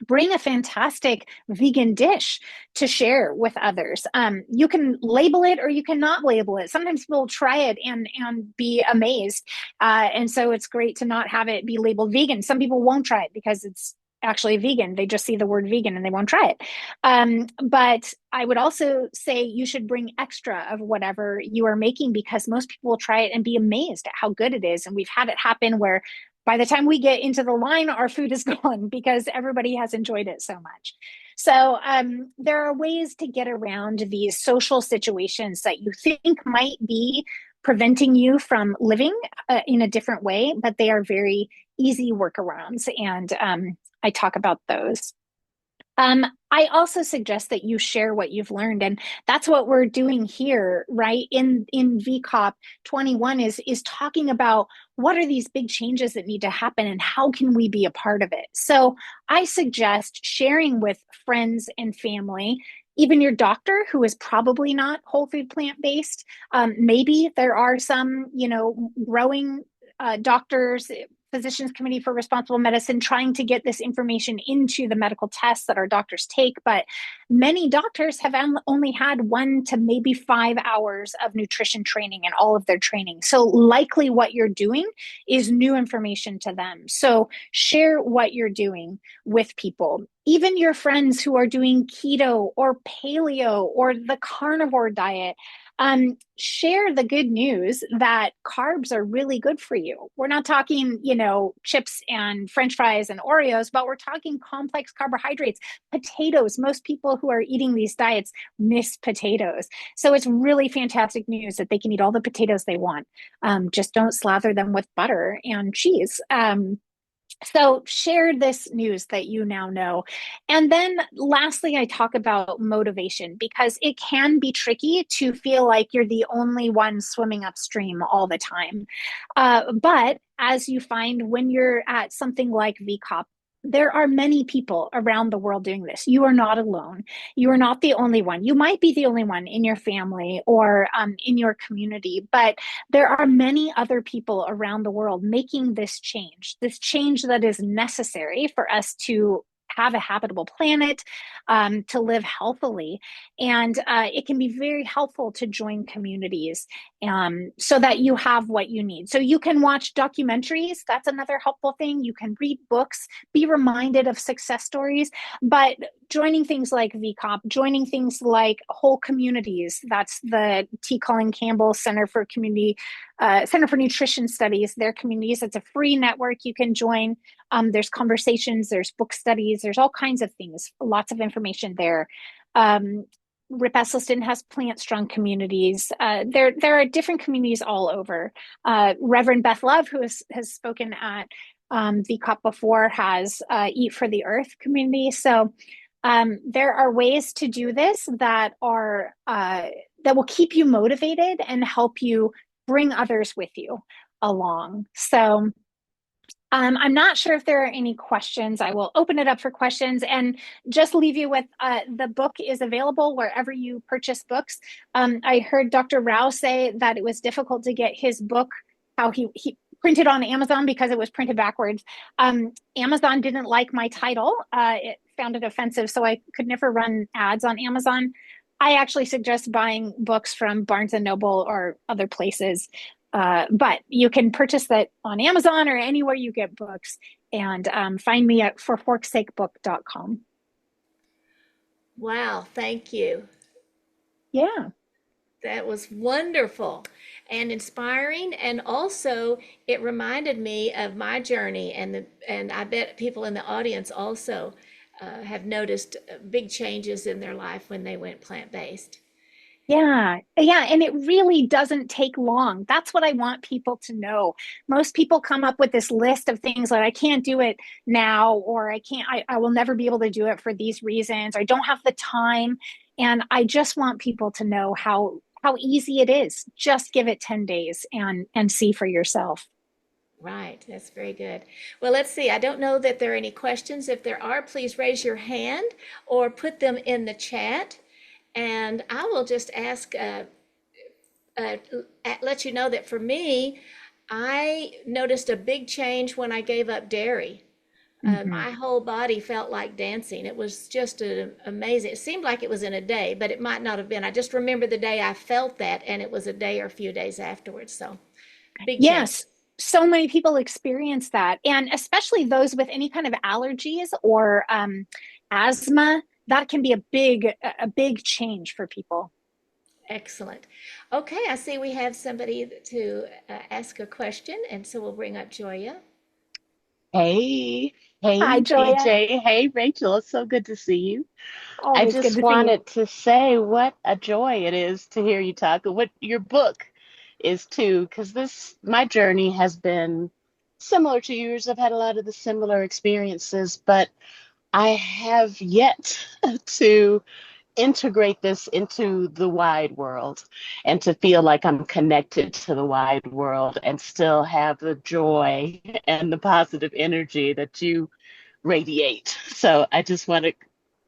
S2: bring a fantastic vegan dish to share with others. You can label it or you cannot label it. Sometimes people try it and be amazed. And so it's great to not have it be labeled vegan. Some people won't try it because it's actually vegan. They just see the word vegan and they won't try it. But I would also say you should bring extra of whatever you are making, because most people will try it and be amazed at how good it is. And we've had it happen where by the time we get into the line, our food is gone because everybody has enjoyed it so much. So there are ways to get around these social situations that you think might be preventing you from living in a different way, but they are very easy workarounds. And I talk about those. I also suggest that you share what you've learned, and that's what we're doing here, right? In VCOP-21 is talking about what are these big changes that need to happen and how can we be a part of it. So I suggest sharing with friends and family, even your doctor, who is probably not whole food plant-based. Maybe there are some, growing doctors, Physicians Committee for Responsible Medicine, trying to get this information into the medical tests that our doctors take. But many doctors have only had 1 to maybe 5 hours of nutrition training in all of their training. So likely what you're doing is new information to them. So share what you're doing with people. Even your friends who are doing keto or paleo or the carnivore diet, share the good news that carbs are really good for you. We're not talking, chips and French fries and Oreos, but we're talking complex carbohydrates, potatoes. Most people who are eating these diets miss potatoes. So it's really fantastic news that they can eat all the potatoes they want. Just don't slather them with butter and cheese. So share this news that you now know. And then lastly, I talk about motivation, because it can be tricky to feel like you're the only one swimming upstream all the time. But as you find when you're at something like VCOP There are many people around the world doing this. You are not alone. You are not the only one. You might be the only one in your family or in your community, but there are many other people around the world making this change that is necessary for us to have a habitable planet, to live healthily. And it can be very helpful to join communities so that you have what you need. So you can watch documentaries. That's another helpful thing. You can read books, be reminded of success stories, but joining things like VCOP, joining things like whole communities. That's the T. Colin Campbell Center for Nutrition Studies, their communities. It's a free network you can join. There's conversations, there's book studies, there's all kinds of things, lots of information there. Rip Esselstyn has Plant Strong communities. There are different communities all over. Reverend Beth Love, who has spoken at VCOP before, has Eat for the Earth community. So there are ways to do this that are that will keep you motivated and help you bring others with you along. So I'm not sure if there are any questions. I will open it up for questions and just leave you with the book is available wherever you purchase books. I heard Dr. Rao say that it was difficult to get his book, how he printed on Amazon because it was printed backwards. Amazon didn't like my title. It found it offensive, so I could never run ads on Amazon. I actually suggest buying books from Barnes and Noble or other places. But you can purchase that on Amazon or anywhere you get books, and find me at forforksakebook.com.
S1: Wow, thank you.
S2: Yeah.
S1: That was wonderful and inspiring, and also it reminded me of my journey, and I bet people in the audience also have noticed big changes in their life when they went plant-based.
S2: Yeah. Yeah. And it really doesn't take long. That's what I want people to know. Most people come up with this list of things like, I can't do it now, or I will never be able to do it for these reasons, or I don't have the time. And I just want people to know how easy it is. Just give it 10 days and see for yourself.
S1: Right, that's very good. Well, let's see. I don't know that there are any questions. If there are, please raise your hand or put them in the chat. And I will just ask, let you know that for me, I noticed a big change when I gave up dairy.
S2: Mhm.
S1: My whole body felt like dancing. It was just amazing. It seemed like it was in a day, but it might not have been. I just remember the day I felt that, and it was a day or a few days afterwards. So big change.
S2: Yes, so many people experience that, and especially those with any kind of allergies or asthma. That can be a big change for people.
S1: Excellent. Okay, I see we have somebody to ask a question, and so we'll bring up Joya.
S3: Hey,
S2: Hi,
S3: hey,
S2: Joya.
S3: PJ. Hey, Rachel. It's so good to see you. I
S2: Always good
S3: just
S2: to see you.
S3: wanted to say what a joy it is to hear you talk, and what your book is too, because my journey has been similar to yours. I've had a lot of the similar experiences, but I have yet to integrate this into the wide world and to feel like I'm connected to the wide world and still have the joy and the positive energy that you radiate. So I just want to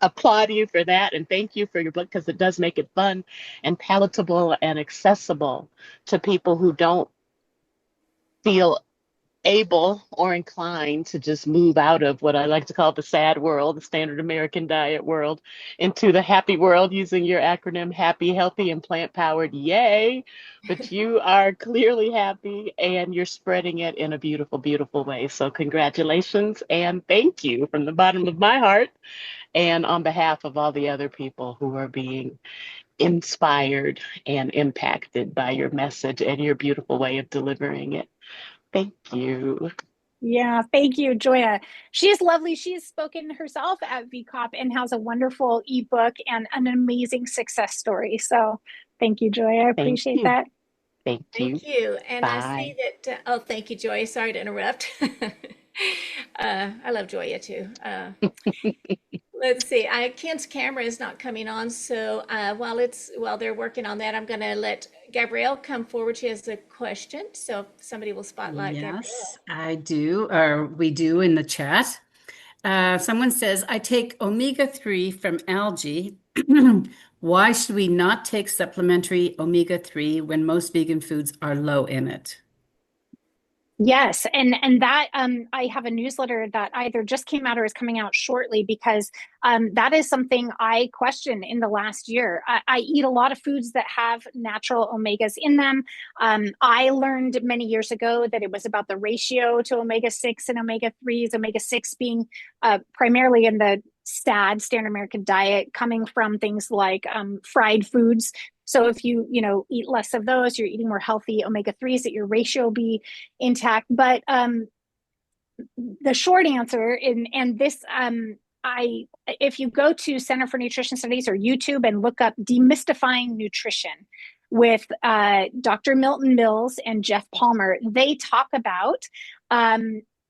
S3: applaud you for that and thank you for your book, because it does make it fun and palatable and accessible to people who don't feel able or inclined to just move out of what I like to call the sad world, the standard American diet world, into the happy world using your acronym happy, healthy, and plant powered. Yay! But you are clearly happy and you're spreading it in a beautiful, beautiful way. So, congratulations and thank you from the bottom of my heart and on behalf of all the other people who are being inspired and impacted by your message and your beautiful way of delivering it. Thank you.
S2: Yeah, thank you, Joya. She is lovely. She's spoken herself at VCOP and has a wonderful ebook and an amazing success story. So thank you, Joya. I
S3: Thank
S2: appreciate
S3: you.
S2: that.
S3: Thank you.
S1: Thank you. And I see
S3: Bye.
S1: that, oh, thank you, Joya. Sorry to interrupt. I love Joya too. Let's see. Ken's camera is not coming on, so while they're working on that, I'm going to let Gabrielle come forward. She has a question, so somebody will spotlight Gabrielle.
S4: Yes, I do, or we do in the chat. Someone says, I take omega-3 from algae. Why should we not take supplementary omega-3 when most vegan foods are low in it?
S2: Yes, and that I have a newsletter that either just came out or is coming out shortly because that is something I questioned in the last year. I eat a lot of foods that have natural omegas in them. I learned many years ago that it was about the ratio to omega-6 and omega-3s, omega-6 being primarily in the standard American diet, coming from things like fried foods. So if you eat less of those, you're eating more healthy omega-3s, that your ratio be intact. But the short answer, and this, if you go to Center for Nutrition Studies or YouTube and look up Demystifying Nutrition with Dr. Milton Mills and Jeff Palmer, they talk about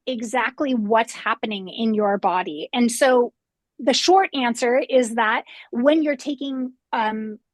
S2: exactly what's happening in your body. And so the short answer is that when you're taking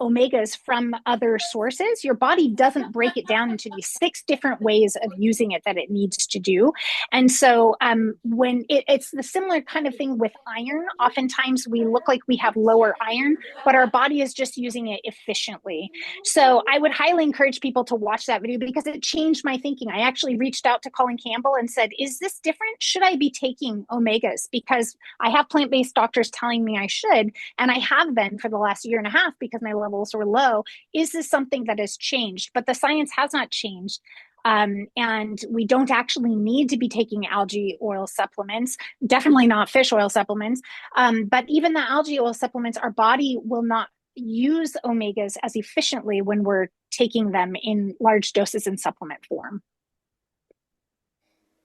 S2: omegas from other sources, your body doesn't break it down into these 6 different ways of using it that it needs to do. And so when it's the similar kind of thing with iron, oftentimes we look like we have lower iron, but our body is just using it efficiently. So I would highly encourage people to watch that video because it changed my thinking. I actually reached out to Colin Campbell and said, is this different? Should I be taking omegas? Because I have plant-based doctors telling me I should, and I have been for the last year and a half because my levels were low. Is this something that has changed? But the science has not changed. And we don't actually need to be taking algae oil supplements, definitely not fish oil supplements. But even the algae oil supplements, our body will not use omegas as efficiently when we're taking them in large doses in supplement form.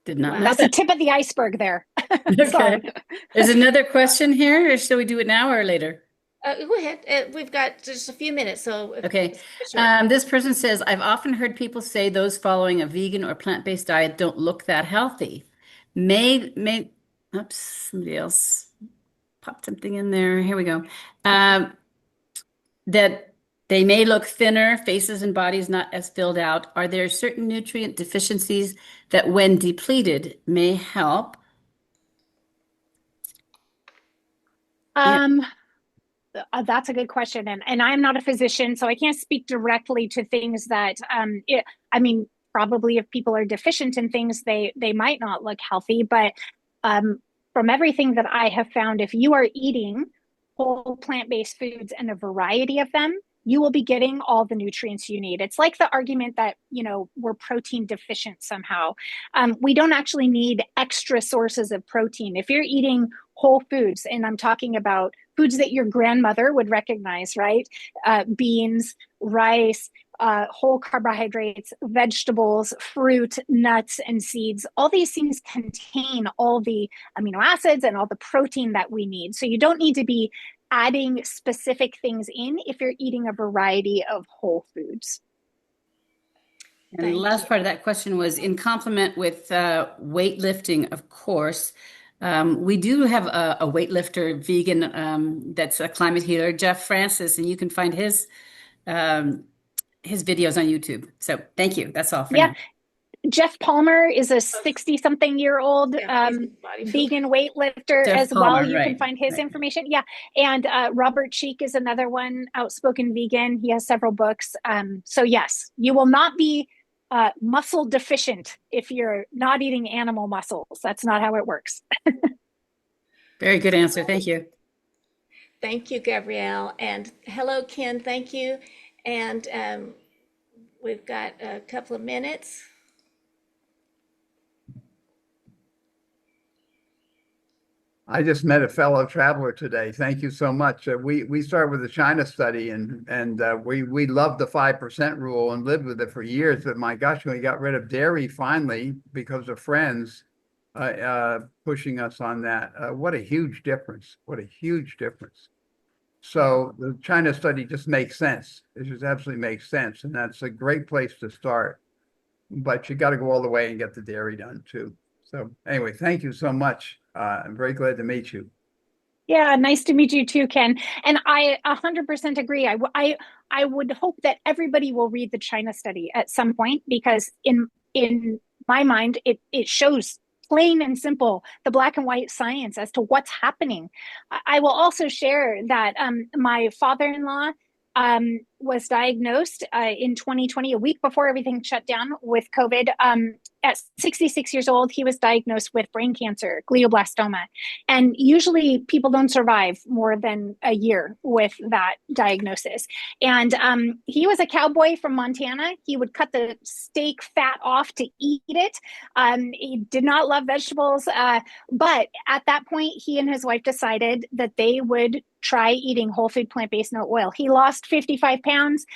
S4: Did not know
S2: That's
S4: that.
S2: the tip of the iceberg there.
S4: Okay. There's another question here, or shall we do it now or later?
S1: Go ahead. We've got just a few minutes, so
S4: Okay.
S1: sure.
S4: This person says, I've often heard people say those following a vegan or plant-based diet don't look that healthy. Oops, somebody else popped something in there. Here we go. That they may look thinner, faces and bodies not as filled out. Are there certain nutrient deficiencies that, when depleted, may help?
S2: That's a good question. And I'm not a physician, so I can't speak directly to things that, probably if people are deficient in things, they might not look healthy. But from everything that I have found, if you are eating whole plant-based foods and a variety of them, you will be getting all the nutrients you need. It's like the argument that, we're protein deficient somehow. We don't actually need extra sources of protein. If you're eating whole foods, and I'm talking about foods that your grandmother would recognize, right? Beans, rice, whole carbohydrates, vegetables, fruit, nuts, and seeds. All these things contain all the amino acids and all the protein that we need. So you don't need to be adding specific things in if you're eating a variety of whole foods.
S4: And the last part of that question was in complement with weightlifting, of course. We do have a weightlifter vegan that's a climate healer, Jeff Francis, and you can find his videos on YouTube. So thank you. That's all for now.
S2: Jeff Palmer is a 60-something-year-old vegan weightlifter
S4: Jeff
S2: as
S4: Palmer,
S2: well. You can find his information. Yeah. And Robert Cheek is another one, outspoken vegan. He has several books. So yes, you will not be muscle deficient if you're not eating animal muscles. That's not how it works.
S4: Very good answer. Thank you.
S1: Thank you, Gabrielle. And hello, Ken. Thank you. And we've got a couple of minutes.
S5: I just met a fellow traveler today. Thank you so much. We started with the China study and we loved the 5% rule and lived with it for years. But my gosh, when we got rid of dairy finally because of friends pushing us on that, what a huge difference! What a huge difference. So the China study just makes sense. It just absolutely makes sense, and that's a great place to start. But you got to go all the way and get the dairy done too. So anyway, thank you so much. I'm very glad to meet you.
S2: Yeah, nice to meet you too, Ken. And I 100% agree. I would hope that everybody will read the China study at some point because in my mind, it shows plain and simple, the black and white science as to what's happening. I will also share that my father-in-law was diagnosed in 2020, a week before everything shut down with COVID. At 66 years old, he was diagnosed with brain cancer, glioblastoma. And usually people don't survive more than a year with that diagnosis. And he was a cowboy from Montana. He would cut the steak fat off to eat it. He did not love vegetables. But at that point, he and his wife decided that they would try eating whole food, plant-based, no oil. He lost 55 pounds.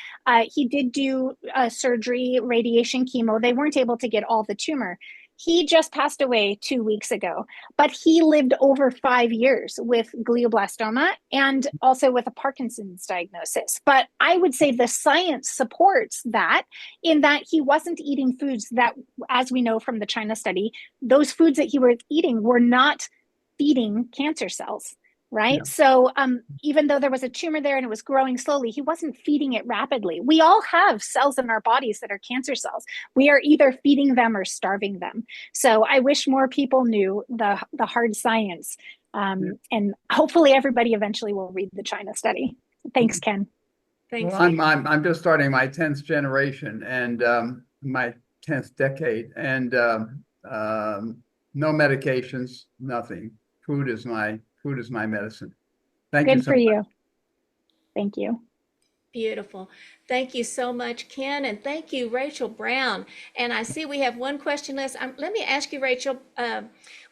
S2: He did do surgery, radiation, chemo. They weren't able to get all the tumor. He just passed away 2 weeks ago, but he lived over 5 years with glioblastoma and also with a Parkinson's diagnosis. But I would say the science supports that, in that he wasn't eating foods that, as we know from the China study, those foods that he was eating were not feeding cancer cells. Right.
S5: Yeah.
S2: So even though there was a tumor there and it was growing slowly, he wasn't feeding it rapidly. We all have cells in our bodies that are cancer cells. We are either feeding them or starving them. So I wish more people knew the hard science. And hopefully everybody eventually will read the China study. Thanks, Ken.
S1: Thanks.
S5: Well, I'm just starting my 10th generation and my 10th decade, and no medications, nothing. Food is my medicine. Thank you
S2: Good
S5: so
S2: for
S5: much.
S2: you. Thank you.
S1: Beautiful. Thank you so much, Ken, and thank you, Rachael Brown. And I see we have one question list. Let me ask you, Rachael,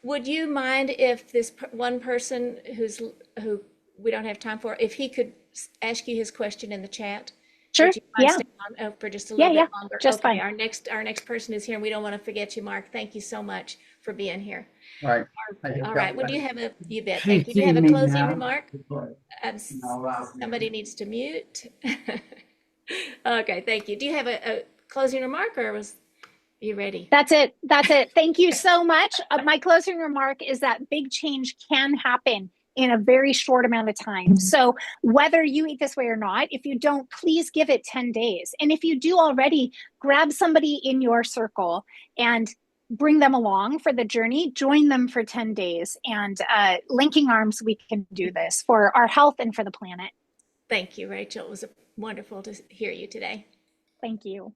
S1: would you mind if this one person who we don't have time for, if he could ask you his question in the chat?
S2: Sure.
S1: Would you mind
S2: Yeah.
S1: staying on for just a little bit longer?
S2: Just
S1: okay,
S2: fine.
S1: our next person is here, and we don't want to forget you, Mark. Thank you so much for being here.
S5: All right.
S1: All right. Well, do you have a, you bet. Thank you. Do you have a closing remark? Somebody needs to mute. Okay, thank you. Do you have a closing remark, or was you ready?
S2: That's it. That's it. Thank you so much. My closing remark is that big change can happen in a very short amount of time. So whether you eat this way or not, if you don't, please give it 10 days. And if you do already, grab somebody in your circle and bring them along for the journey, join them for 10 days, and linking arms, we can do this for our health and for the planet.
S1: Thank you, Rachael. It was wonderful to hear you today.
S2: Thank you.